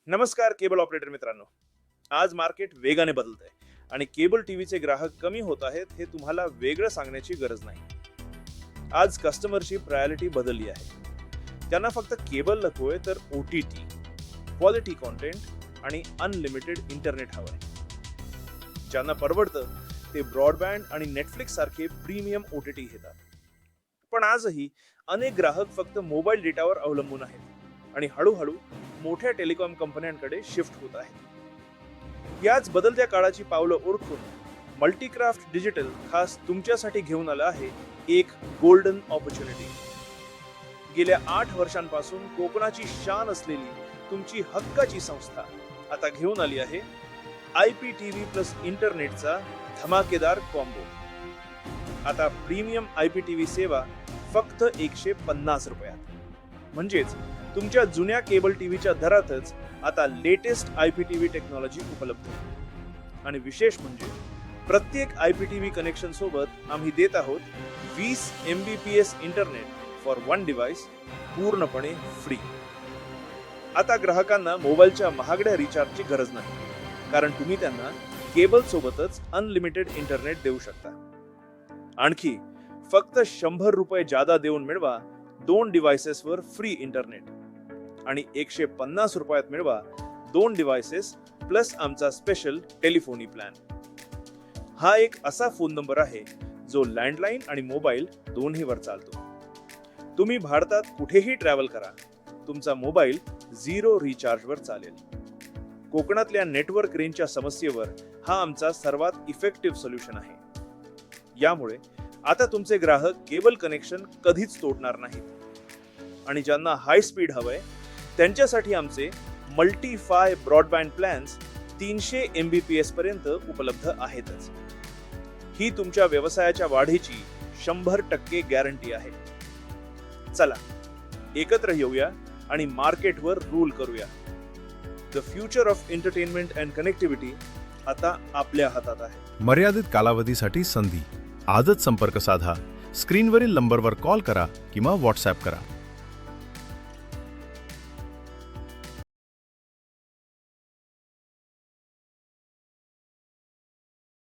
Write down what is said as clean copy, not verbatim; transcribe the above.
नमस्कार cable operator मित्रांनो. आज मार्केट वेगाने बदलत आहे आणि केबल टीव्हीचे ग्राहक कमी होत आहेत हे तुम्हाला वेगळं सांगण्याची गरज नाही. आज कस्टमरची प्रायोरिटी बदलली आहे. त्यांना फक्त केबल नकोय तर OTT, क्वालिटी कॉन्टेंट आणि अनलिमिटेड इंटरनेट हवंय. ज्यांना परवडतं ते ब्रॉडबँड आणि नेटफ्लिक्स सारखे प्रीमियम OTT घेतात. पण आजही अनेक ग्राहक फक्त मोबाईल डेटावर अवलंबून आहेत आणि हळूहळू मोठ्या टेलिकॉम कंपन्यांकडे शिफ्ट होत आहेत. याच बदलत्या काळाची पावलं ओळखून मल्टीक्राफ्ट डिजिटल खास तुमच्यासाठी घेऊन आलं आहे एक गोल्डन ऑपॉर्च्युनिटी. गेल्या 8 वर्षांपासून कोकणाची शान असलेली तुमची हक्काची संस्था आता घेऊन आली आहे IPTV प्लस इंटरनेटचा धमाकेदार कॉम्बो. आता प्रीमियम IPTV सेवा फक्त 150 रुपयात. म्हणजेच तुमच्या जुन्या केबल टीव्हीच्या दरातच आता लेटेस्ट IPTV टेक्नॉलॉजी उपलब्ध. आणि विशेष म्हणजे प्रत्येक IPTV कनेक्शन सोबत आम्ही देत आहोत 20 Mbps internet for one device पूर्णपणे फ्री. आता ग्राहकांना मोबाईलच्या महागड्या रिचार्जची गरज नाही, कारण तुम्ही त्यांना केबल सोबतच अनलिमिटेड इंटरनेट देऊ शकता. आणखी फक्त 100 रुपये जादा देऊन मिळवा 2 डिव्हाइसेसवर फ्री इंटरनेट आणि 150 रुपयात मिळवा 2 डिव्हाइसेस प्लस आमचा स्पेशल टेलिफोनी प्लॅन. हा एक असा फोन नंबर आहे जो लँडलाईन आणि मोबाईल दोन्हीवर चालतो. तुम्ही भारतात कुठेही ट्रॅव्हल करा, तुमचा मोबाईल 0 रिचार्जवर चालेल. कोकणातल्या नेटवर्क रेंजच्या समस्येवर हा आमचा सर्वात इफेक्टिव्ह सोल्युशन आहे. यामुळे आता तुमचे ग्राहक केबल कनेक्शन कधीच तोडणार नाहीत. आणि ज्यांना हाय स्पीड हवंय त्यांच्यासाठी आमचे मल्टीफाय ब्रॉडबँड प्लॅन्स 300 Mbps पर्यंत उपलब्ध आहेतच. ही तुमच्या व्यवसायाच्या वाढीची 100% गॅरंटी आहे. चला एकत्र येऊया आणि मार्केटवर रूल करूया. The future of entertainment and connectivity आता आपल्या हातात आहे. मर्यादित कालावधीसाठी संधी. आजच संपर्क साधा. स्क्रीनवरील नंबरवर कॉल करा किंवा व्हॉट्सॲप करा.